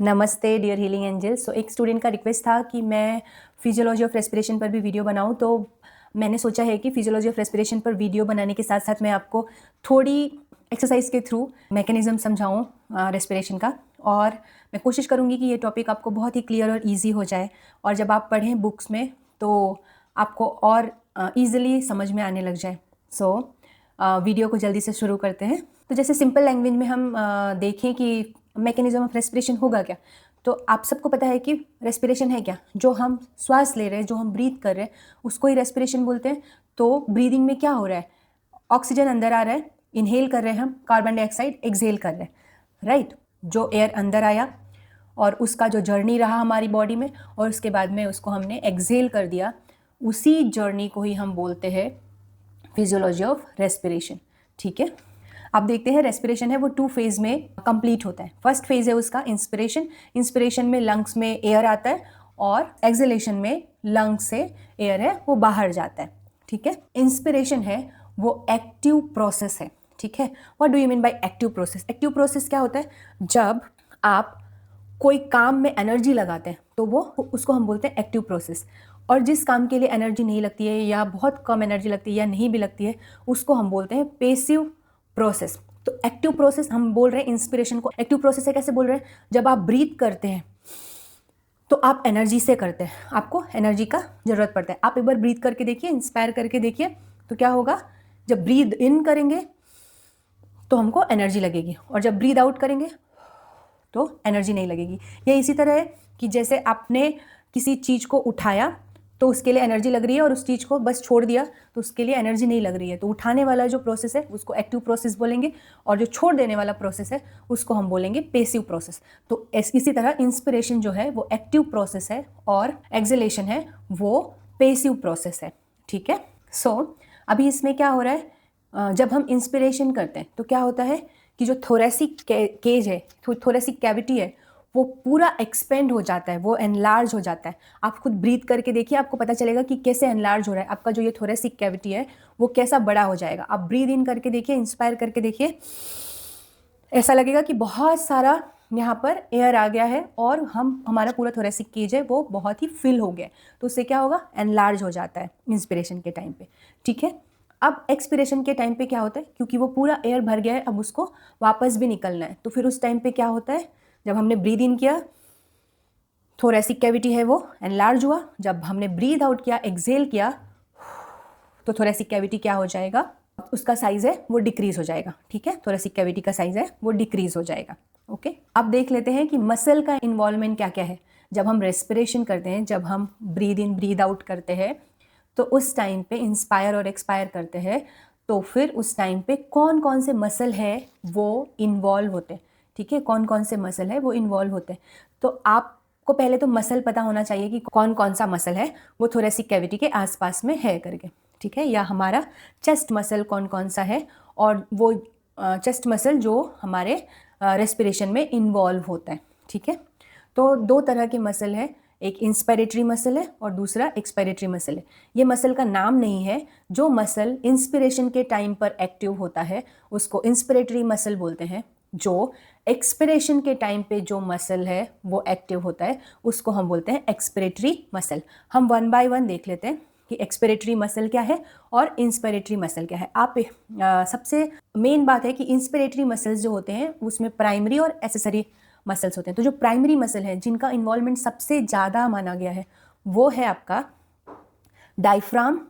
नमस्ते dear healing angel. सो एक student का रिक्वेस्ट था कि मैं फिजियोलॉजी ऑफ रेस्पिरेशन पर भी वीडियो बनाऊं, तो मैंने सोचा है कि फिजियोलॉजी ऑफ रेस्पिरेशन पर वीडियो बनाने के साथ साथ मैं आपको थोड़ी एक्सरसाइज के थ्रू मैकेनिज्म समझाऊं रेस्पिरेशन का। और मैं कोशिश करूंगी कि ये टॉपिक आपको बहुत ही क्लियर और ईजी हो जाए, और जब आप पढ़ें बुक्स में तो आपको और ईजिली समझ में आने लग जाए। सो वीडियो को जल्दी से शुरू करते हैं। तो जैसे सिंपल लैंग्वेज में हम देखें कि मैकेनिज्म ऑफ रेस्पिरेशन होगा क्या, तो आप सबको पता है कि रेस्पिरेशन है क्या। जो हम श्वास ले रहे हैं, जो हम ब्रीथ कर रहे हैं, उसको ही रेस्पिरेशन बोलते हैं। तो ब्रीदिंग में क्या हो रहा है, ऑक्सीजन अंदर आ रहा है, इनहेल कर रहे हैं हम, कार्बन डाइऑक्साइड एक्सहेल कर रहे हैं, राइट। जो एयर अंदर आया और उसका जो जर्नी रहा हमारी बॉडी में, और उसके बाद में उसको हमने एक्सहेल कर दिया, उसी जर्नी को ही हम बोलते हैं फिजियोलॉजी ऑफ रेस्पिरेशन। ठीक है, आप देखते हैं रेस्पिरेशन है वो 2 फेज में कंप्लीट होता है। फर्स्ट फेज है उसका इंस्पिरेशन। इंस्पिरेशन में लंग्स में एयर आता है, और एक्सहेलेशन में लंग्स से एयर है वो बाहर जाता है। ठीक है, इंस्पिरेशन है वो एक्टिव प्रोसेस है। ठीक है, what do you mean by active process? Active process क्या होता है? जब आप कोई काम में एनर्जी लगाते हैं तो वो उसको हम बोलते हैं एक्टिव प्रोसेस। और जिस काम के लिए एनर्जी नहीं लगती है, या बहुत कम एनर्जी लगती है, या नहीं भी लगती है, उसको हम बोलते हैं पेसिव प्रोसेस। तो एक्टिव प्रोसेस हम बोल रहे हैं इंस्पिरेशन को एक्टिव प्रोसेस है। कैसे बोल रहे हैं? जब आप ब्रीथ करते हैं तो आप एनर्जी से करते हैं, आपको एनर्जी का जरूरत पड़ता है। आप एक बार ब्रीथ करके देखिए, इंस्पायर करके देखिए, तो क्या होगा? जब ब्रीथ इन करेंगे तो हमको एनर्जी लगेगी, और जब ब्रीथ आउट करेंगे तो एनर्जी नहीं लगेगी। ये इसी तरह है कि जैसे आपने किसी चीज़ को उठाया तो उसके लिए एनर्जी लग रही है, और उस चीज़ को बस छोड़ दिया तो उसके लिए एनर्जी नहीं लग रही है। तो उठाने वाला जो प्रोसेस है उसको एक्टिव प्रोसेस बोलेंगे, और जो छोड़ देने वाला प्रोसेस है उसको हम बोलेंगे पेसिव प्रोसेस। तो इसी तरह इंस्पिरेशन जो है वो एक्टिव प्रोसेस है, और एक्सहेलेशन है वो पेसिव प्रोसेस है। ठीक है, सो अभी इसमें क्या हो रहा है, जब हम इंस्पिरेशन करते हैं तो क्या होता है कि जो थोरेसिक केज है, थोरेसिक कैविटी है, वो पूरा एक्सपेंड हो जाता है, वो एनलार्ज हो जाता है। आप खुद ब्रीथ करके देखिए, आपको पता चलेगा कि कैसे एनलार्ज हो रहा है आपका जो ये थोरेसिक कैविटी है, वो कैसा बड़ा हो जाएगा। आप ब्रीथ इन करके देखिए, इंस्पायर करके देखिए, ऐसा लगेगा कि बहुत सारा यहाँ पर एयर आ गया है, और हमारा पूरा थोरेसिक केज है वो बहुत ही फिल हो गया है। तो उससे क्या होगा? एनलार्ज हो जाता है इंस्पिरेशन के टाइम पे। ठीक है, अब एक्सपिरेशन के टाइम पे क्या होता है, क्योंकि वो पूरा एयर भर गया है, अब उसको वापस भी निकलना है। तो फिर उस टाइम पे क्या होता है, जब हमने ब्रीद इन किया, थोरेसिक कैविटी है वो एनलार्ज हुआ। जब हमने ब्रीद आउट किया, एक्सहेल किया, तो थोरेसिक कैविटी क्या हो जाएगा? उसका साइज है वो डिक्रीज हो जाएगा। ठीक है, थोरेसिक कैविटी का साइज है वो डिक्रीज हो जाएगा। ओके, अब देख लेते हैं कि मसल का इन्वॉल्वमेंट क्या क्या है। जब हम रेस्पिरेशन करते हैं, जब हम ब्रीद इन ब्रीद आउट करते हैं, तो उस टाइम पे इंस्पायर और एक्सपायर करते हैं, तो फिर उस टाइम पे कौन कौन से मसल है वो इन्वॉल्व होते हैं। ठीक है, कौन कौन से मसल है वो इन्वॉल्व होते हैं। तो आपको पहले तो मसल पता होना चाहिए कि कौन कौन सा मसल है वो थोरेसिक कैविटी के आसपास में है करके। ठीक है, या हमारा चेस्ट मसल कौन कौन सा है, और वो चेस्ट मसल जो हमारे रेस्पिरेशन में इन्वॉल्व होता है। ठीक है, तो 2 तरह के मसल है, एक इंस्पायरेटरी मसल है और दूसरा एक्सपायरेटरी मसल है। ये मसल का नाम नहीं है। जो मसल इंस्पिरेशन के टाइम पर एक्टिव होता है उसको इंस्पिरेटरी मसल बोलते हैं। जो एक्सपिरेशन के टाइम पे जो मसल है वो एक्टिव होता है उसको हम बोलते हैं एक्सपिरेटरी मसल। हम 1 बाय 1 देख लेते हैं कि एक्सपिरेटरी मसल क्या है और इंस्पिरेटरी मसल क्या है। आप सबसे मेन बात है कि इंस्पिरेटरी मसल्स जो होते हैं उसमें प्राइमरी और एसेसरी मसल्स होते हैं। तो जो प्राइमरी मसल है जिनका इन्वॉल्वमेंट सबसे ज़्यादा माना गया है वो है आपका डायफ्राम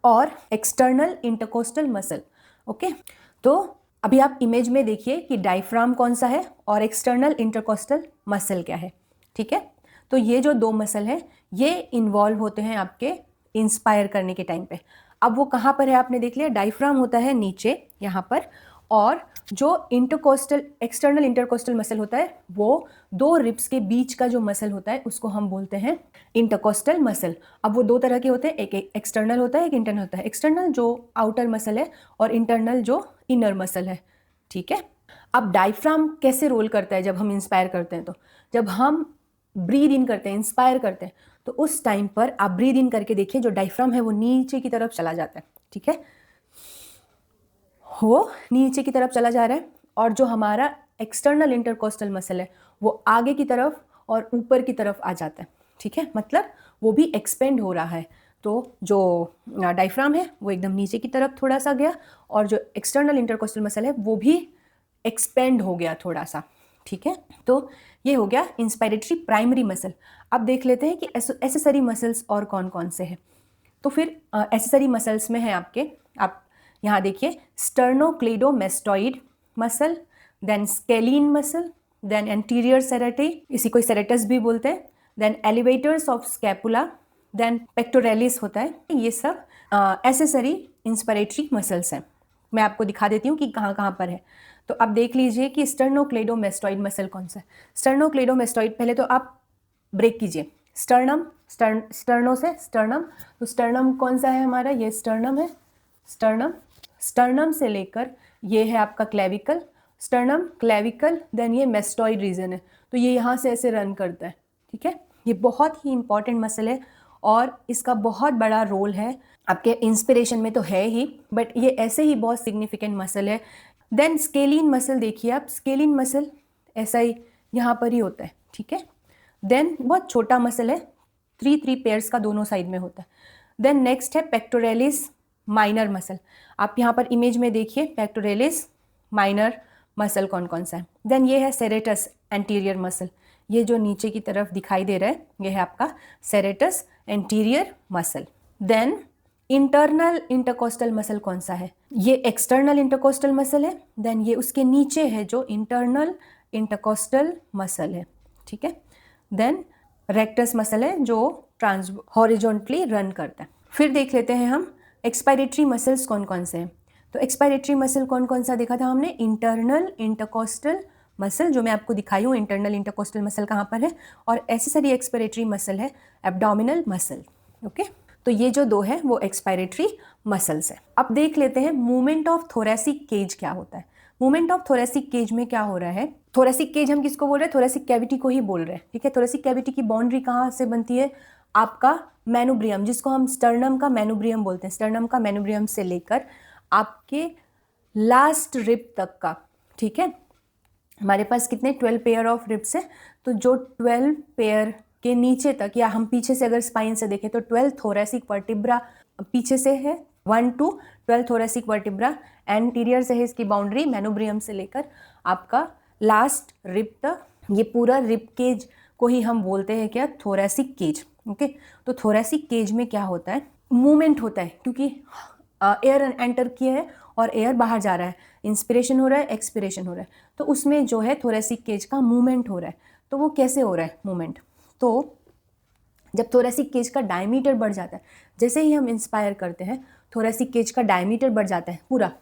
और एक्सटर्नल इंटरकोस्टल मसल। ओके, तो अभी आप इमेज में देखिए कि डायफ्राम कौन सा है और एक्सटर्नल इंटरकोस्टल मसल क्या है। ठीक है, तो ये जो 2 मसल है ये इन्वॉल्व होते हैं आपके इंस्पायर करने के टाइम पे। अब वो कहाँ पर है आपने देख लिया, डायफ्राम होता है नीचे यहाँ पर, और जो इंटरकोस्टल एक्सटर्नल इंटरकोस्टल मसल होता है वो 2 रिब्स के बीच का जो मसल होता है उसको हम बोलते हैं इंटरकोस्टल मसल। अब वो 2 तरह के होते हैं, एक एक्सटर्नल होता है, एक इंटरनल होता है। एक्सटर्नल जो आउटर मसल है और इंटरनल जो इनर मसल है। ठीक है, अब डायफ्राम कैसे रोल करता है जब हम इंस्पायर करते हैं? तो जब हम ब्रीद इन करते हैं, इंस्पायर करते हैं, तो उस टाइम पर आप ब्रीद इन करके देखिए, जो डायफ्राम है वो नीचे की तरफ चला जाता है। ठीक है, वो नीचे की तरफ चला जा रहा है, और जो हमारा एक्सटर्नल इंटरकोस्टल मसल है वो आगे की तरफ और ऊपर की तरफ आ जाता है, ठीक है, मतलब वो भी एक्सपेंड हो रहा है। तो जो डायफ्राम है वो एकदम नीचे की तरफ थोड़ा सा गया और जो एक्सटर्नल इंटरकोस्टल मसल है वो भी एक्सपेंड हो गया थोड़ा सा, ठीक है। तो ये हो गया इंस्पायरेटरी प्राइमरी मसल। अब देख लेते हैं कि एसेसरी मसल्स और कौन कौन से हैं। तो फिर एसेसरी मसल्स में है आपके, आप यहाँ देखिए, sternocleidomastoid muscle, then scalene muscle, then anterior serrate, इसी को सेरेटस भी बोलते हैं, then elevators of scapula, then pectoralis होता है। ये सब एसेसरी इंस्पायरेटरी मसल्स हैं। मैं आपको दिखा देती हूँ कि कहाँ कहाँ पर है। तो आप देख लीजिए कि स्टर्नोक्लेडोमेस्टॉइड मसल कौन सा है। स्टर्नोक्लेडोमेस्टॉइड, पहले तो आप ब्रेक कीजिए, स्टर्नो से स्टर्नम, तो स्टर्नम कौन सा है हमारा, ये स्टर्नम है, स्टर्नम से लेकर ये है आपका क्लेविकल, स्टर्नम, क्लेविकल, देन ये मेस्टॉइड रीजन है। तो ये यहाँ से ऐसे रन करता है, ठीक है। ये बहुत ही इंपॉर्टेंट मसल है और इसका बहुत बड़ा रोल है आपके इंस्पिरेशन में तो है ही, बट ये ऐसे ही बहुत सिग्निफिकेंट मसल है। देन स्केलीन मसल देखिए आप, स्केलीन मसल ऐसा ही यहाँ पर ही होता है, ठीक है। देन बहुत छोटा मसल है, 3 पेयर्स का दोनों साइड में होता है। देन नेक्स्ट है पेक्टोरेलिस माइनर मसल। आप यहाँ पर इमेज में देखिए पेक्टोरेलिस माइनर मसल कौन कौन सा है। देन ये है सेरेटस एंटीरियर मसल, ये जो नीचे की तरफ दिखाई दे रहा है ये है आपका serratus anterior muscle. Then internal intercostal muscle कौन सा है, ये एक्सटर्नल इंटरकोस्टल मसल है। देन ये उसके नीचे है जो इंटरनल इंटरकोस्टल मसल है, ठीक है। देन रेक्टस मसल है जो हॉरिजॉन्टली रन करता है। फिर देख लेते हैं हम एक्सपायरेटरी मसल्स कौन कौन से हैं। तो एक्सपायरेटरी मसल कौन कौन सा देखा था हमने, इंटरनल इंटरकोस्टल मसल, जो मैं आपको दिखाई हूँ इंटरनल इंटरकोस्टल मसल कहाँ पर है, और एसेसरी एक्सपायरेटरी मसल है एब्डोमिनल मसल, ओके। तो ये जो दो है वो एक्सपायरेटरी मसल्स है। अब देख लेते हैं मूवमेंट ऑफ थोरेसिक केज क्या होता है। मूवमेंट ऑफ थोरेसिक केज में क्या हो रहा है, थोरेसिक केज हम किसको बोल रहे हैं, थोरेसिक कैविटी को ही बोल रहे हैं, ठीक है। थोरेसिक कैविटी की बाउंड्री कहाँ से बनती है, आपका मेनुब्रियम, जिसको हम स्टर्नम का मेनुब्रियम बोलते हैं, स्टर्नम का मेनुब्रियम से लेकर आपके लास्ट रिब तक का, ठीक है। हमारे पास कितने 12 पेयर ऑफ रिब्स है, तो जो 12 पेयर के नीचे तक, या हम पीछे से अगर स्पाइन से देखें तो 12 थोरेसिक वर्टिब्रा पीछे से है, 1 to 12 थोरेसिक वर्टिब्रा, एंटीरियर से है इसकी बाउंड्री मेनुब्रियम से लेकर आपका लास्ट रिब तक। ये पूरा रिब केज को ही हम बोलते हैं क्या, थोरेसिक केज, ओके। तो थोरेसिक केज में क्या होता है, मूवमेंट होता है, क्योंकि एयर एंटर किया है और एयर बाहर जा रहा है, इंस्पिरेशन हो रहा है, एक्सपिरेशन हो रहा है, तो उसमें जो है थोरेसिक केज का मूवमेंट हो रहा है। तो वो कैसे हो रहा है मूवमेंट, तो जब थोरेसिक केज का डायमीटर बढ़ जाता है, जैसे ही हम इंस्पायर करते हैं थोरेसिक केज का डायमीटर बढ़ जाता है, पूरा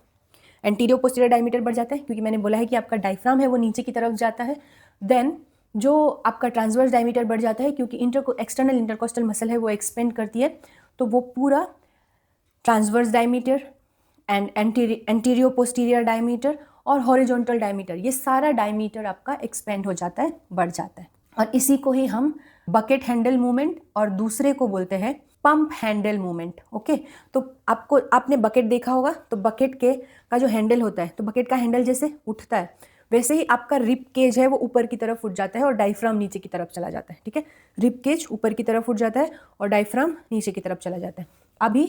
एंटीरियर पोस्टीरियर डायमीटर बढ़ जाता है, क्योंकि मैंने बोला है कि आपका डायफ्राम है वो नीचे की तरफ जाता है। देन जो आपका ट्रांसवर्स डायमीटर बढ़ जाता है, क्योंकि एक्सटर्नल इंटरकोस्टल मसल है वो एक्सपेंड करती है, तो वो पूरा transverse diameter and anterior posterior diameter और हॉरिजॉन्टल डायमीटर, ये सारा डायमीटर आपका एक्सपेंड हो जाता है, बढ़ जाता है। और इसी को ही हम बकेट हैंडल मूवमेंट और दूसरे को बोलते हैं पंप हैंडल मूवमेंट, ओके। तो आपने बकेट देखा होगा, तो बकेट का जो हैंडल होता है, तो बकेट का हैंडल जैसे उठता है वैसे ही आपका रिब केज है वो ऊपर की तरफ उठ जाता है और डायफ्राम नीचे की तरफ चला जाता है, ठीक है। रिब केज ऊपर की तरफ उठ जाता है और डायफ्राम नीचे की तरफ चला जाता है। अभी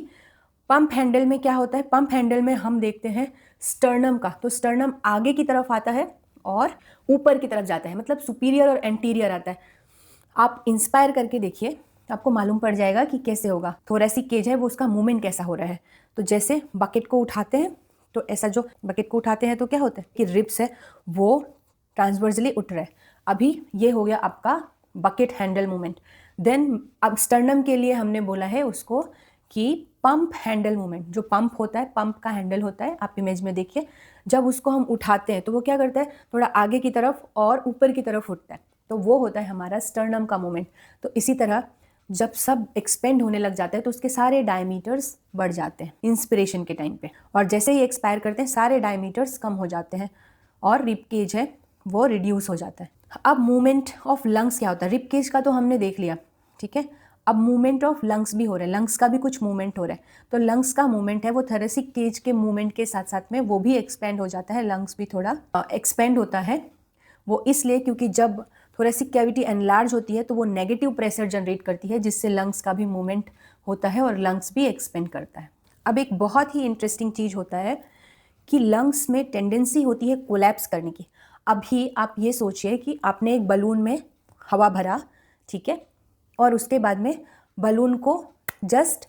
पंप हैंडल में क्या होता है, पंप हैंडल में हम देखते हैं स्टर्नम का, तो स्टर्नम आगे की तरफ आता है और ऊपर की तरफ जाता है, मतलब सुपीरियर और एंटीरियर आता है। आप इंस्पायर करके देखिए, आपको मालूम पड़ जाएगा कि कैसे होगा। थोरेसिक केज है वो उसका मूवमेंट कैसा हो रहा है। तो जैसे बकेट को उठाते हैं, तो ऐसा जो बकेट को उठाते हैं तो क्या होता है कि रिब्स है वो ट्रांसवर्सली उठ रहा है। अभी ये हो गया आपका बकेट हैंडल मूवमेंट। देन अब स्टर्नम के लिए हमने बोला है उसको कि पंप हैंडल मूवमेंट, जो पंप होता है, पंप का हैंडल होता है, आप इमेज में देखिए, जब उसको हम उठाते हैं तो वो क्या करता है, थोड़ा आगे की तरफ और ऊपर की तरफ उठता है, तो वो होता है हमारा स्टर्नम का मूवमेंट। तो इसी तरह जब सब एक्सपेंड होने लग जाता है तो उसके सारे डायमीटर्स बढ़ जाते हैं इंस्पिरेशन के टाइम पे, और जैसे ही एक्सपायर करते हैं सारे डायमीटर्स कम हो जाते हैं और रिब केज है वो रिड्यूस हो जाता है। अब मूवमेंट ऑफ लंग्स क्या होता है, रिब केज का तो हमने देख लिया, ठीक है। अब मूवमेंट ऑफ लंग्स भी हो रहा है, लंग्स का भी कुछ मूवमेंट हो रहा है। तो लंग्स का मूवमेंट है वो थोरेसिक केज के मूवमेंट के साथ साथ में वो भी एक्सपेंड हो जाता है, लंग्स भी थोड़ा एक्सपेंड होता है वो इसलिए क्योंकि जब थोरेसिक कैविटी एनलार्ज होती है तो वो नेगेटिव प्रेशर जनरेट करती है, जिससे लंग्स का भी मूवमेंट होता है और लंग्स भी एक्सपेंड करता है। अब एक बहुत ही इंटरेस्टिंग चीज़ होता है कि लंग्स में टेंडेंसी होती है कोलैप्स करने की। अभी आप ये सोचिए कि आपने एक बलून में हवा भरा, ठीक है, और उसके बाद में बलून को जस्ट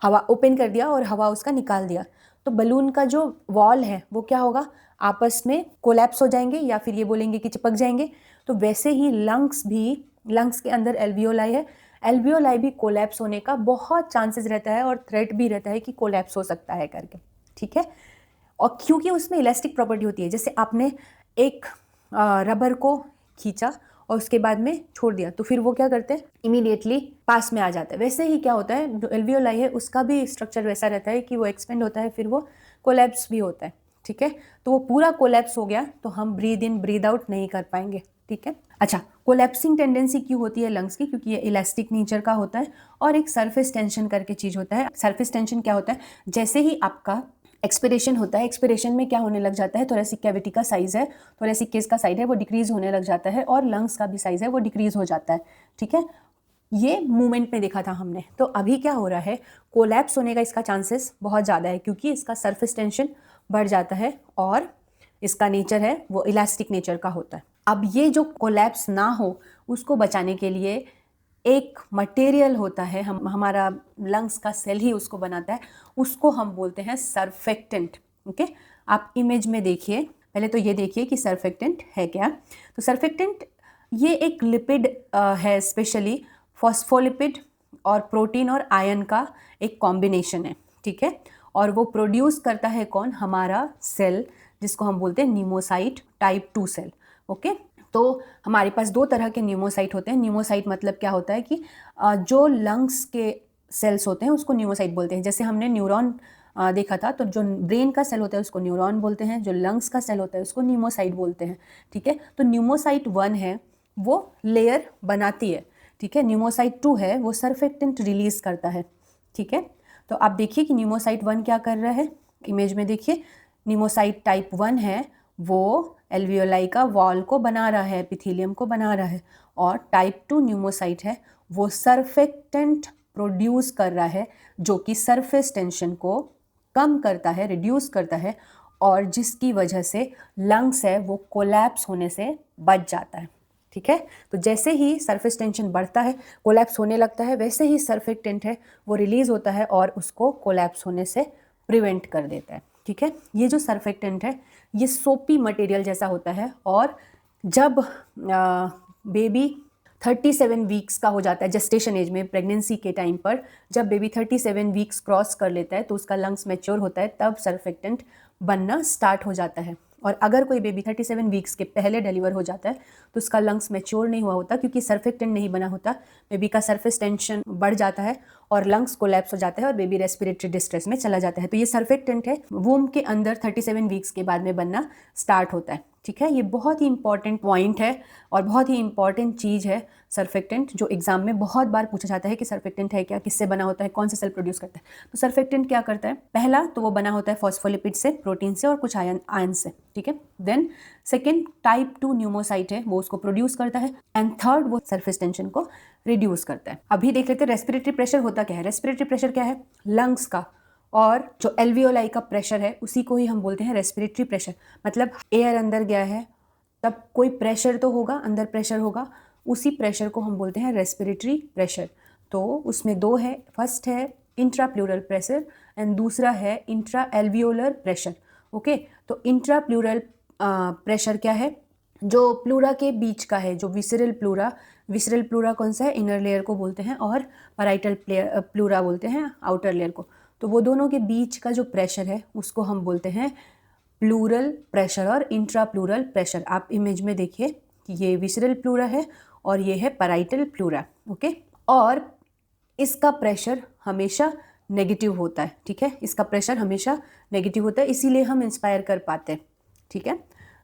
हवा ओपन कर दिया और हवा उसका निकाल दिया, तो बलून का जो वॉल है वो क्या होगा, आपस में कोलैप्स हो जाएंगे या फिर ये बोलेंगे कि चिपक जाएंगे। तो वैसे ही लंग्स के अंदर एल्वियोलाई है, एल्वियोलाई भी कोलैप्स होने का बहुत चांसेस रहता है और थ्रेट भी रहता है कि कोलैप्स हो सकता है करके, ठीक है। और क्योंकि उसमें इलास्टिक प्रॉपर्टी होती है, जैसे आपने एक रबर को खींचा और उसके बाद में छोड़ दिया तो फिर वो क्या करते हैं, इमीडिएटली पास में आ जाता है। वैसे ही क्या होता है, जो एल्वियोलाई है उसका भी स्ट्रक्चर वैसा रहता है कि वो एक्सपेंड होता है फिर वो कोलैप्स भी होता है, ठीक है। तो वो पूरा कोलैप्स हो गया तो हम ब्रीद इन ब्रीद आउट नहीं कर पाएंगे, ठीक है। अच्छा, कोलैप्सिंग टेंडेंसी क्यों होती है लंग्स की, क्योंकि ये इलास्टिक नेचर का होता है और एक सरफेस टेंशन करके चीज़ होता है। सरफेस टेंशन क्या होता है, जैसे ही आपका एक्सपिरेशन होता है, एक्सपिरेशन में क्या होने लग जाता है, थोरेसिक कैविटी का साइज है, थोरेसिक केस का साइज है वो डिक्रीज होने लग जाता है और लंग्स का भी साइज है वो डिक्रीज हो जाता है, ठीक है। ये मूवमेंट में देखा था हमने। तो अभी क्या हो रहा है, कोलैप्स होने का इसका चांसेस बहुत ज़्यादा है क्योंकि इसका सरफेस टेंशन बढ़ जाता है और इसका नेचर है वो इलास्टिक नेचर का होता है। अब ये जो कोलैप्स ना हो उसको बचाने के लिए एक मटेरियल होता है, हमारा लंग्स का सेल ही उसको बनाता है, उसको हम बोलते हैं सर्फेक्टेंट, ओके। आप इमेज में देखिए, पहले तो ये देखिए कि सर्फेक्टेंट है क्या। तो सर्फेक्टेंट ये एक लिपिड है, स्पेशली फॉस्फोलिपिड और प्रोटीन और आयन का एक कॉम्बिनेशन है, ठीक है। और वो प्रोड्यूस करता है कौन, हमारा सेल, जिसको हम बोलते हैं न्यूमोसाइट टाइप 2 सेल, ओके। तो हमारे पास दो तरह के न्यूमोसाइट होते हैं। न्यूमोसाइट मतलब क्या होता है कि जो लंग्स के सेल्स होते हैं उसको न्यूमोसाइट बोलते हैं। जैसे हमने न्यूरॉन देखा था, तो जो ब्रेन का सेल होता है उसको न्यूरॉन बोलते हैं, जो लंग्स का सेल होता है उसको न्यूमोसाइट बोलते हैं, ठीक है। तो न्यूमोसाइट 1 है वो लेयर बनाती है, ठीक है। न्यूमोसाइट 2 है वो सर्फेक्टेंट रिलीज करता है, ठीक है। तो आप देखिए कि न्यूमोसाइट 1 क्या कर रहा है, इमेज में देखिए। न्यूमोसाइट टाइप 1 है वो एल्वियोलाई का वॉल को बना रहा है, एपिथेलियम को बना रहा है। और टाइप 2 न्यूमोसाइट है वो सर्फेक्टेंट प्रोड्यूस कर रहा है जो कि सरफेस टेंशन को कम करता है, रिड्यूस करता है, और जिसकी वजह से लंग्स है वो कोलैप्स होने से बच जाता है, ठीक है। तो जैसे ही सरफेस टेंशन बढ़ता है, कोलैप्स होने लगता है, वैसे ही सर्फेक्टेंट है वो रिलीज होता है और उसको कोलैप्स होने से प्रिवेंट कर देता है, ठीक है। ये जो सर्फेक्टेंट है ये सोपी मटेरियल जैसा होता है, और जब बेबी 37 वीक्स का हो जाता है, जेस्टेशन एज में, प्रेगनेंसी के टाइम पर जब बेबी 37 वीक्स क्रॉस कर लेता है तो उसका लंग्स मैच्योर होता है, तब सर्फेक्टेंट बनना स्टार्ट हो जाता है। और अगर कोई बेबी 37 वीक्स के पहले डिलीवर हो जाता है तो उसका लंग्स मैच्योर नहीं हुआ होता, क्योंकि सर्फेक्टेंट नहीं बना होता, बेबी का सरफेस टेंशन बढ़ जाता है और लंग्स कोलैप्स हो जाता है और बेबी रेस्पिरेटरी डिस्ट्रेस में चला जाता है। तो ये सर्फेक्टेंट है, वूम के अंदर 37 वीक्स के बाद में बनना स्टार्ट होता है, ठीक है। ये बहुत ही इंपॉर्टेंट पॉइंट है और बहुत ही इंपॉर्टेंट चीज़ है सर्फेक्टेंट, जो एग्जाम में बहुत बार पूछा जाता है कि सर्फेक्टेंट है क्या, किससे बना होता है, कौन से सेल प्रोड्यूस करता है। तो सर्फेक्टेंट क्या करता है, पहला तो वो बना होता है फॉस्फोलिपिड से, प्रोटीन से और कुछ आयन से, ठीक है। देन सेकेंड टाइप 2 न्यूमोसाइट है वो उसको प्रोड्यूस करता है, एंड थर्ड वो सरफेस टेंशन को रिड्यूस करता है। अभी देख लेते हैं रेस्पिरेटरी प्रेशर होता क्या है। रेस्पिरेटरी प्रेशर क्या है, लंग्स का, और जो एल्वियोलाई का प्रेशर है उसी को ही हम बोलते हैं रेस्पिरेटरी प्रेशर। मतलब एयर अंदर गया है तब कोई प्रेशर तो होगा, अंदर प्रेशर होगा, उसी प्रेशर को हम बोलते हैं रेस्पिरेटरी प्रेशर। तो उसमें दो है, फर्स्ट है इंट्रा प्लूरल प्रेशर एंड दूसरा है इंट्रा एल्वियोलर प्रेशर, ओके। तो इंट्रा प्लूरल प्रेशर क्या है, जो प्लूरा के बीच का है, जो विसरल प्लूरा कौन सा है, इनर लेयर को बोलते हैं, और पैराइटल प्लूरा बोलते हैं आउटर लेयर को। तो वो दोनों के बीच का जो प्रेशर है उसको हम बोलते हैं प्लूरल प्रेशर और इंट्रा प्लूरल प्रेशर। आप इमेज में देखिए कि ये विसरल प्लूरा है और ये है पैराइटल प्लूरा, ओके। और इसका प्रेशर हमेशा नेगेटिव होता है, ठीक है। इसका प्रेशर हमेशा नेगेटिव होता है, इसीलिए हम इंस्पायर कर पाते हैं, ठीक है।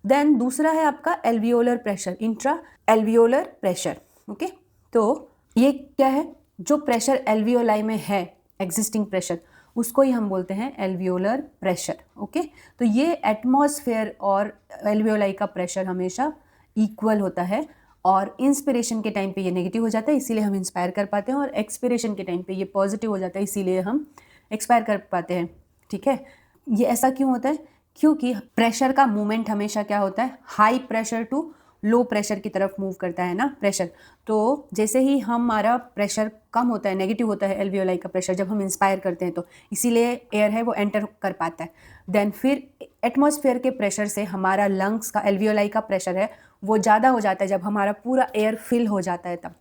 देन दूसरा है आपका alveolar pressure, intra alveolar pressure, okay. तो ये क्या है, जो प्रेशर एल्वियोलाई में है, एग्जिस्टिंग प्रेशर, उसको ही हम बोलते हैं एल्वियोलर प्रेशर, ओके। तो ये एटमॉस्फेयर और एल्वियोलाई का प्रेशर हमेशा इक्वल होता है, और इंस्पिरेशन के टाइम पे ये नेगेटिव हो जाता है, इसीलिए हम इंस्पायर कर पाते हैं, और एक्सपिरेशन के टाइम पे ये पॉजिटिव हो जाता है, इसीलिए हम एक्सपायर कर पाते हैं। ठीक है, ये ऐसा क्यों होता है? क्योंकि प्रेशर का मूवमेंट हमेशा क्या होता है, high pressure to low pressure की तरफ मूव करता है ना प्रेशर। तो जैसे ही हमारा प्रेशर कम होता है, नेगेटिव होता है एल्वियोलाई का प्रेशर जब हम इंस्पायर करते हैं, तो इसीलिए एयर है वो एंटर कर पाता है। देन फिर एटमॉस्फेयर के प्रेशर से हमारा लंग्स का एल्वियोलाई का प्रेशर है वो ज़्यादा हो जाता है जब हमारा पूरा एयर फिल हो जाता है तब।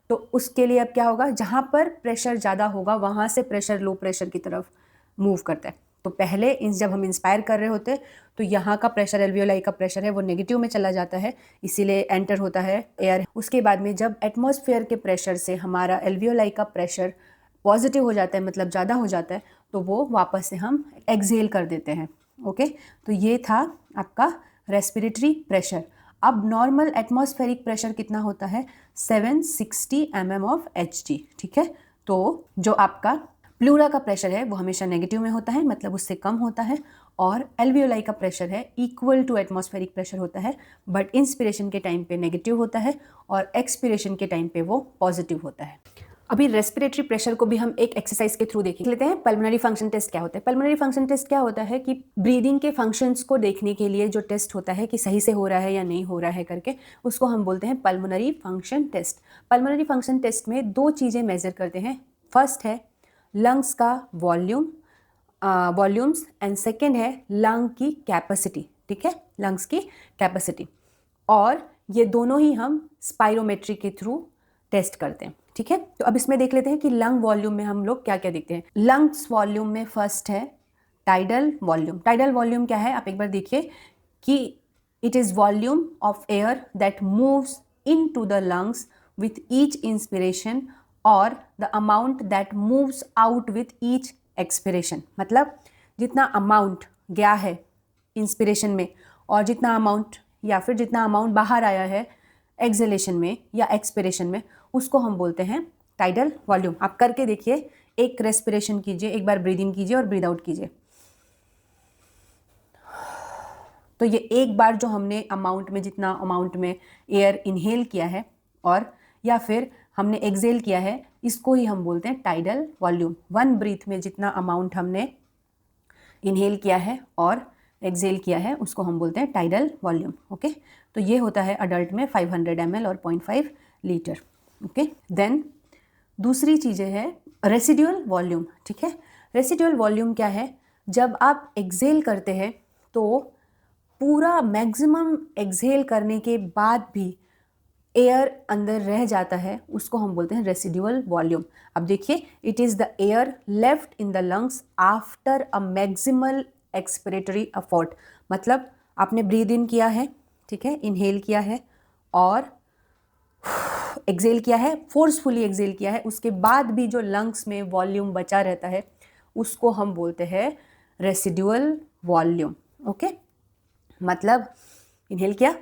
तो उसके लिए अब क्या होगा, जहाँ पर प्रेशर ज़्यादा होगा वहाँ से प्रेशर लो प्रेशर की तरफ मूव करता है। तो पहले जब हम इंस्पायर कर रहे होते हैं तो यहाँ का प्रेशर, एल्वियोलाई का प्रेशर है वो नेगेटिव में चला जाता है, इसीलिए एंटर होता है एयर। उसके बाद में जब एटमॉस्फेयर के प्रेशर से हमारा एल्वियोलाई का प्रेशर पॉजिटिव हो जाता है, मतलब ज़्यादा हो जाता है, तो वो वापस से हम एक्सहेल कर देते हैं। ओके, तो ये था आपका रेस्पिरेटरी प्रेशर। अब नॉर्मल एटमॉस्फेरिक प्रेशर कितना होता है, 760 mm ऑफ Hg। ठीक है, तो जो आपका प्लूरा का प्रेशर है वो हमेशा नेगेटिव में होता है, मतलब उससे कम होता है, और एल्वियोलाई का प्रेशर है इक्वल टू एटमॉस्फेरिक प्रेशर होता है, बट इंस्पिरेशन के टाइम पे नेगेटिव होता है और एक्सपिरेशन के टाइम पे वो पॉजिटिव होता है। अभी रेस्पिरेटरी प्रेशर को भी हम एक एक्सरसाइज के थ्रू देख लेते हैं। पल्मोनरी फंक्शन टेस्ट क्या होता है? पल्मोनरी फंक्शन टेस्ट क्या होता है कि ब्रीदिंग के फंक्शंस को देखने के लिए जो टेस्ट होता है कि सही से हो रहा है या नहीं हो रहा है करके, उसको हम बोलते हैं pulmonary function test. Pulmonary function test में दो चीज़ें मेजर करते हैं। फर्स्ट है लंग्स का वॉल्यूम्स, एंड सेकेंड है लंग की कैपेसिटी। ठीक है, लंग्स की कैपेसिटी, और ये दोनों ही हम स्पायरोमेट्री के थ्रू टेस्ट करते हैं। ठीक है, तो अब इसमें देख लेते हैं कि लंग वॉल्यूम में हम लोग क्या क्या देखते हैं। लंग्स वॉल्यूम में फर्स्ट है टाइडल वॉल्यूम। टाइडल वॉल्यूम क्या है, आप एक बार देखिए कि it is volume of air that moves into the lungs with each inspiration और the amount that moves out with each expiration. मतलब जितना अमाउंट गया है इंस्पिरेशन में और जितना अमाउंट या फिर जितना अमाउंट बाहर आया है एक्सहेलेशन में या एक्सपिरेशन में, उसको हम बोलते हैं टाइडल वॉल्यूम। आप करके देखिए, एक रेस्पिरेशन कीजिए, एक बार ब्रीद इन कीजिए और ब्रीद आउट कीजिए। तो ये एक बार जो हमने अमाउंट में, जितना अमाउंट में एयर इनहेल किया है और या फिर हमने एक्सहेल किया है, इसको ही हम बोलते हैं टाइडल वॉल्यूम। वन ब्रीथ में जितना अमाउंट हमने इनहेल किया है और एक्सहेल किया है उसको हम बोलते हैं टाइडल वॉल्यूम। ओके, तो ये होता है अडल्ट में 500 ml और 0.5 लीटर। ओके, देन दूसरी चीज़ें है रेसिडुअल वॉल्यूम। ठीक है, रेसिडुअल वॉल्यूम क्या है, जब आप एक्सहेल करते हैं तो पूरा मैक्सिमम एक्सहेल करने के बाद भी एयर अंदर रह जाता है, उसको हम बोलते हैं रेसिडुअल वॉल्यूम। अब देखिए, it is the air left in the lungs after a maximal expiratory effort. मतलब आपने ब्रीद इन किया है, ठीक है, इनहेल किया है और एक्सहेल किया है, फोर्सफुली एक्सहेल किया है, उसके बाद भी जो लंग्स में वॉल्यूम बचा रहता है उसको हम बोलते हैं रेसिडुअल वॉल्यूम। ओके, मतलब इनहेल किया,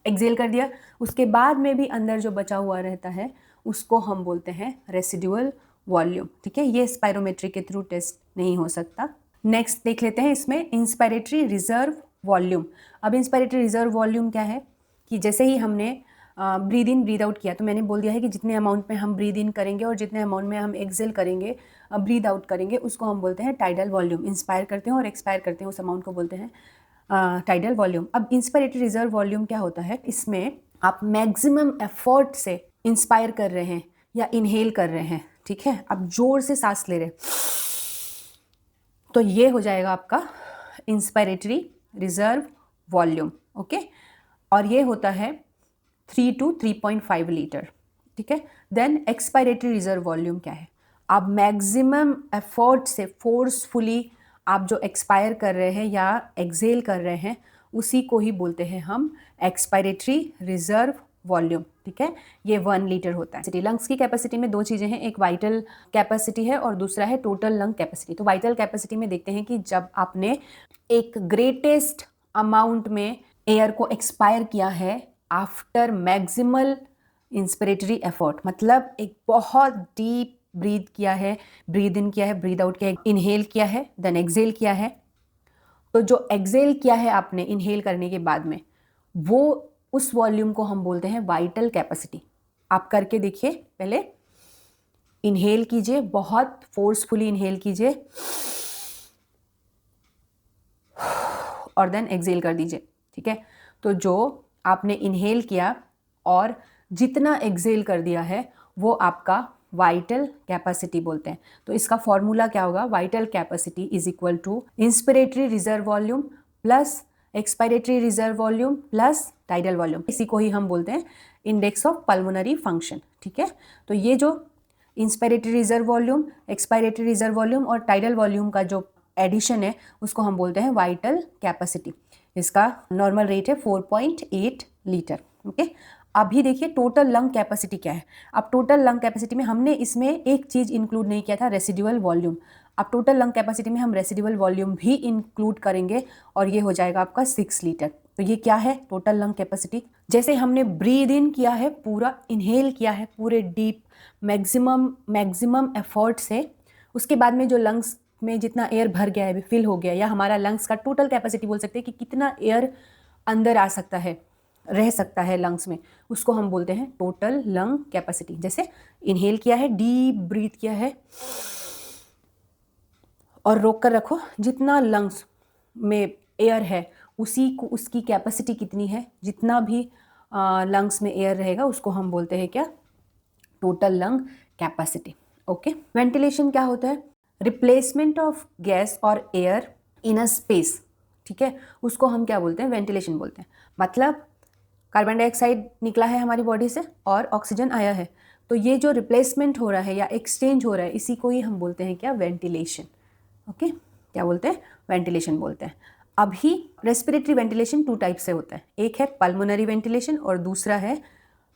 एक्सहेल कर दिया, उसके बाद में भी अंदर जो बचा हुआ रहता है उसको हम बोलते हैं रेसिडुअल वॉल्यूम। ठीक है, ये स्पायरोमेट्री के थ्रू टेस्ट नहीं हो सकता। नेक्स्ट देख लेते हैं इसमें इंस्पायरेटरी रिजर्व वॉल्यूम। अब इंस्पायरेटरी रिजर्व वॉल्यूम क्या है कि जैसे ही हमने ब्रीद इन ब्रीद आउट किया, तो मैंने बोल दिया है कि जितने अमाउंट में हम ब्रीद इन करेंगे और जितने अमाउंट में हम एक्सहेल करेंगे, ब्रीद आउट करेंगे, उसको हम बोलते हैं टाइडल वॉल्यूम। इंस्पायर करते हैं और एक्सपायर करते हैं उस अमाउंट को बोलते हैं टाइडल वॉल्यूम। अब इंस्पायरेटरी रिजर्व वॉल्यूम क्या होता है, इसमें आप मैक्सिमम एफर्ट से इंस्पायर कर रहे हैं या इनहेल कर रहे हैं, ठीक है, आप जोर से सांस ले रहे हैं, तो ये हो जाएगा आपका इंस्पायरेटरी रिजर्व वॉल्यूम। ओके, और ये होता है 3 to 3.5 लीटर। ठीक है, देन एक्सपायरेटरी रिजर्व वॉल्यूम क्या है, आप मैक्सिमम एफर्ट से फोर्सफुली आप जो एक्सपायर कर रहे हैं या एक्सहेल कर रहे हैं उसी को ही बोलते हैं हम एक्सपायरेटरी रिजर्व वॉल्यूम। ठीक है, ये 1 लीटर होता है। लंग्स की कैपेसिटी में दो चीज़ें हैं, एक वाइटल कैपेसिटी है और दूसरा है टोटल लंग कैपेसिटी। तो वाइटल कैपेसिटी में देखते हैं कि जब आपने एक ग्रेटेस्ट अमाउंट में एयर को एक्सपायर किया है आफ्टर मैक्सिमल इंस्पिरेटरी एफर्ट, मतलब एक बहुत डीप ब्रीद किया है, ब्रीद इन किया है, ब्रीद आउट किया है, इनहेल किया है, देन एक्सहेल किया है, तो जो एक्सहेल किया है आपने इनहेल करने के बाद में, वो उस वॉल्यूम को हम बोलते हैं वाइटल कैपेसिटी। आप करके देखिए, पहले इनहेल कीजिए, बहुत फोर्सफुली इनहेल कीजिए और देन एक्सेल कर दीजिए, ठीक है। तो जो आपने इनहेल किया और जितना एक्सेल कर दिया है वो आपका वाइटल कैपेसिटी बोलते हैं। तो इसका फॉर्मूला क्या होगा, vital capacity is equal to inspiratory reserve volume plus expiratory reserve volume plus tidal volume. इसी को ही हम बोलते हैं इंडेक्स ऑफ पल्मोनरी फंक्शन, ठीक है। तो ये जो inspiratory reserve volume, expiratory reserve volume और टाइडल वॉल्यूम का जो एडिशन है उसको हम बोलते हैं वाइटल कैपेसिटी। इसका नॉर्मल रेट है 4.8 लीटर, ओके। अभी देखिए टोटल लंग कैपेसिटी क्या है। अब टोटल लंग कैपेसिटी में हमने इसमें एक चीज़ इंक्लूड नहीं किया था, रेसिडुअल वॉल्यूम। अब टोटल लंग कैपेसिटी में हम रेसिडुअल वॉल्यूम भी इंक्लूड करेंगे और ये हो जाएगा आपका 6 लीटर। तो ये क्या है, टोटल लंग कैपेसिटी। जैसे हमने ब्रीद इन किया है, पूरा इनहेल किया है पूरे डीप मैक्सिमम एफर्ट से, उसके बाद में जो लंग्स में जितना एयर भर गया है, फिल हो गया, या हमारा लंग्स का टोटल कैपेसिटी बोल सकते हैं कि कितना एयर अंदर आ सकता है, रह सकता है लंग्स में, उसको हम बोलते हैं टोटल लंग कैपेसिटी। जैसे इनहेल किया है, डीप ब्रीथ किया है और रोक कर रखो, जितना लंग्स में एयर है उसी को, उसकी कैपेसिटी कितनी है, जितना भी लंग्स में एयर रहेगा उसको हम बोलते हैं क्या, total lung capacity, okay. Ventilation क्या होता है, रिप्लेसमेंट ऑफ गैस और एयर इन अ स्पेस, ठीक है, उसको हम क्या बोलते हैं, वेंटिलेशन बोलते हैं। मतलब कार्बन डाइऑक्साइड निकला है हमारी बॉडी से और ऑक्सीजन आया है, तो ये जो रिप्लेसमेंट हो रहा है या एक्सचेंज हो रहा है, इसी को ही हम बोलते हैं क्या, वेंटिलेशन, ओके। क्या बोलते हैं, वेंटिलेशन बोलते हैं। अभी रेस्पिरेटरी वेंटिलेशन 2 टाइप से होता है, एक है पल्मोनरी वेंटिलेशन और दूसरा है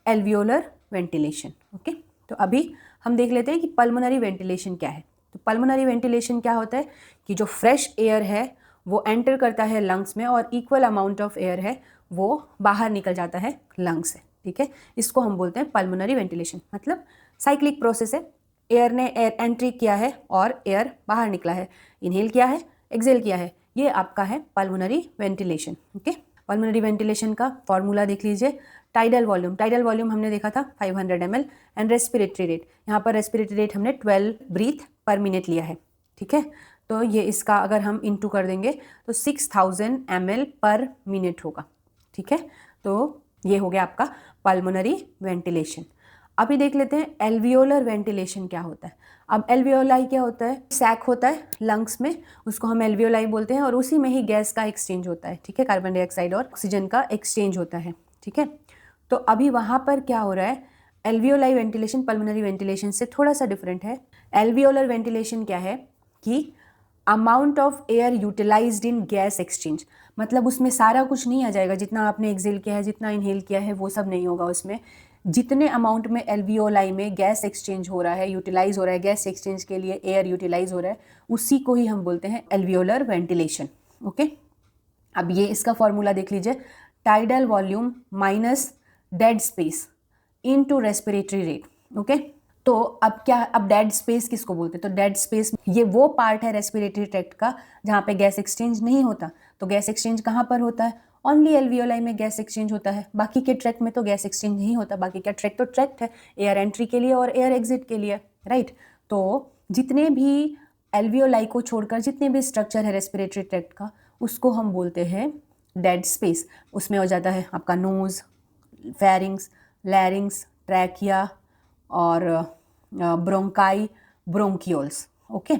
एल्वियोलर वेंटिलेशन, ओके। तो अभी हम देख लेते हैं कि पल्मोनरी वेंटिलेशन क्या है। तो पल्मोनरी वेंटिलेशन क्या होता है कि जो फ्रेश एयर है वो एंटर करता है लंग्स में और इक्वल अमाउंट ऑफ एयर है वो बाहर निकल जाता है लंग्स से, ठीक है। इसको हम बोलते हैं पल्मोनरी वेंटिलेशन। मतलब साइक्लिक प्रोसेस है, एयर ने एयर एंट्री किया है और एयर बाहर निकला है, इनहेल किया है, एक्सेल किया है, ये आपका है pulmonary ventilation, okay. Pulmonary ventilation का फॉर्मूला देख लीजिए, टाइडल वॉल्यूम हमने देखा था 500 ml एंड रेस्पिरेटरी रेट, यहाँ पर रेस्पिरेटरी रेट हमने 12 ब्रीथ पर मिनट लिया है, ठीक है। तो ये इसका अगर हम इंटू कर देंगे तो 6000 ml पर मिनट होगा, ठीक है। तो ये हो गया आपका पल्मोनरी वेंटिलेशन। अभी देख लेते हैं एल्वियोलर वेंटिलेशन क्या होता है। अब एल्वियोलाई क्या होता है, सैक होता है लंग्स में, उसको हम एल्वियोलाई बोलते हैं और उसी में ही गैस का एक्सचेंज होता है, ठीक है, कार्बन डाइऑक्साइड और ऑक्सीजन का एक्सचेंज होता है, ठीक है। तो अभी वहाँ पर क्या हो रहा है, एल्वियोलाई वेंटिलेशन पल्मोनरी वेंटिलेशन से थोड़ा सा डिफरेंट है। एल्वियोलर वेंटिलेशन क्या है कि amount of air utilised in gas exchange, मतलब उसमें सारा कुछ नहीं आ जाएगा, जितना आपने एक्सेल किया है, जितना इनहेल किया है, वो सब नहीं होगा उसमें। जितने अमाउंट में एल्वियोलाई में गैस एक्सचेंज हो रहा है, यूटिलाइज हो रहा है, गैस एक्सचेंज के लिए एयर यूटिलाइज हो रहा है, उसी को ही हम बोलते हैं एल्वियोलर वेंटिलेशन, ओके। अब ये इसका फॉर्मूला देख लीजिए, tidal volume minus dead space into respiratory rate, okay. तो अब क्या, अब डेड स्पेस किसको बोलते हैं, तो डेड स्पेस ये वो पार्ट है रेस्पिरेटरी ट्रैक्ट का जहाँ पे गैस एक्सचेंज नहीं होता। तो गैस एक्सचेंज कहाँ पर होता है, ओनली एल्वियोलाई में गैस एक्सचेंज होता है, बाकी के ट्रैक्ट में तो गैस एक्सचेंज नहीं होता। बाकी का ट्रैक्ट तो ट्रैक्ट है, एयर एंट्री के लिए और एयर एग्जिट के लिए, राइट। तो जितने भी एल्वियोलाई को छोड़कर जितने भी स्ट्रक्चर है रेस्पिरेटरी ट्रैक्ट का, उसको हम बोलते हैं डेड स्पेस। उसमें हो जाता है आपका नोज़, फेरिंग्स, लैरिंग्स, ट्रैकिया और ब्रोंकाई, ब्रोंकियोल्स, ओके।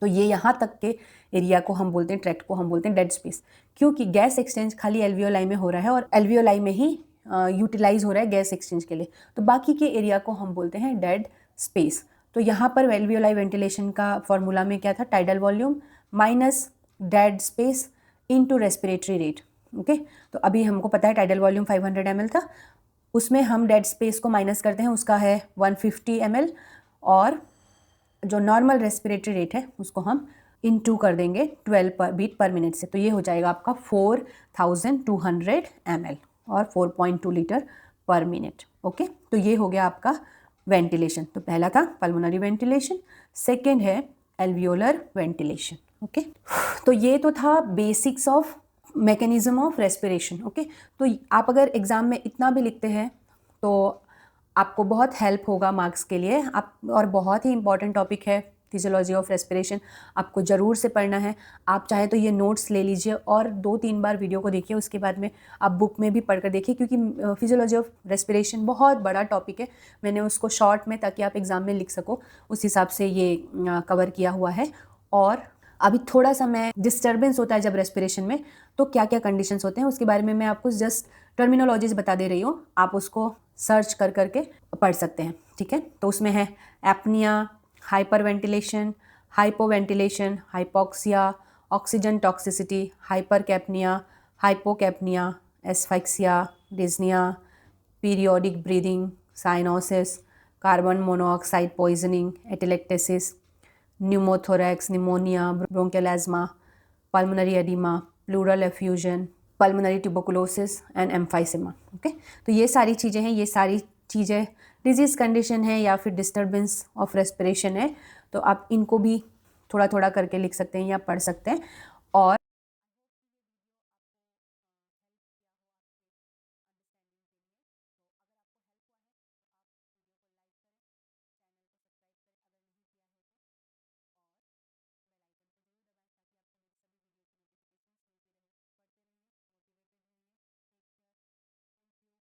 तो ये यहाँ तक के एरिया को हम बोलते हैं, ट्रैक्ट को हम बोलते हैं डेड स्पेस, क्योंकि गैस एक्सचेंज खाली एल्वियोलाई में हो रहा है और एल्वियोलाई में ही यूटिलाइज हो रहा है गैस एक्सचेंज के लिए। तो बाकी के एरिया को हम बोलते हैं डेड स्पेस। तो यहाँ पर एल्वियोलाई वेंटिलेशन का फॉर्मूला में क्या था, tidal volume minus dead space into respiratory rate, okay. तो अभी हमको पता है टाइडल वॉल्यूम 500 ml था, उसमें हम डेड स्पेस को माइनस करते हैं, उसका है 150 ml, और जो नॉर्मल रेस्पिरेटरी रेट है उसको हम इनटू कर देंगे 12 बीट पर मिनट से। तो ये हो जाएगा आपका 4200 ml और 4.2 लीटर पर मिनट, ओके। तो ये हो गया आपका वेंटिलेशन। तो पहला था पल्मोनरी वेंटिलेशन, सेकेंड है एल्वियोलर वेंटिलेशन, ओके। तो ये तो था basics of mechanism of respiration. Okay, तो आप अगर एग्ज़ाम में इतना भी लिखते हैं तो आपको बहुत हेल्प होगा मार्क्स के लिए। आप और बहुत ही इंपॉर्टेंट टॉपिक है फिजियोलॉजी ऑफ रेस्पिरेशन, आपको ज़रूर से पढ़ना है। आप चाहे तो ये नोट्स ले लीजिए और 2-3 बार वीडियो को देखिए, उसके बाद में आप बुक में भी पढ़ कर देखिए, क्योंकि फिजियोलॉजी ऑफ रेस्पिरेशन बहुत बड़ा टॉपिक है। मैंने उसको शॉर्ट में, ताकि आप एग्ज़ाम में लिख सको, उस हिसाब से ये कवर किया हुआ है। और अभी थोड़ा सा मैं डिस्टर्बेंस होता है जब रेस्पिरेशन में, तो क्या क्या कंडीशंस होते हैं उसके बारे में मैं आपको जस्ट टर्मिनोलॉजीज बता दे रही हूँ, आप उसको सर्च कर करके पढ़ सकते हैं, ठीक है। तो उसमें है apnoea, hyperventilation, hypoventilation, hypoxia, oxygen toxicity, hypercapnia, hypocapnia, asphyxia, dyspnoea, periodic breathing, cyanosis, carbon monoxide poisoning, atelectasis, pneumothorax, pneumonia, bronchial asthma, pulmonary oedema, pleural effusion, pulmonary tuberculosis and emphysema. Okay, तो ये सारी चीज़ें हैं, ये सारी चीज़ें डिजीज़ कंडीशन है या फिर डिस्टर्बेंस ऑफ रेस्पिरेशन है, तो आप इनको भी थोड़ा थोड़ा करके लिख सकते हैं या पढ़ सकते हैं। और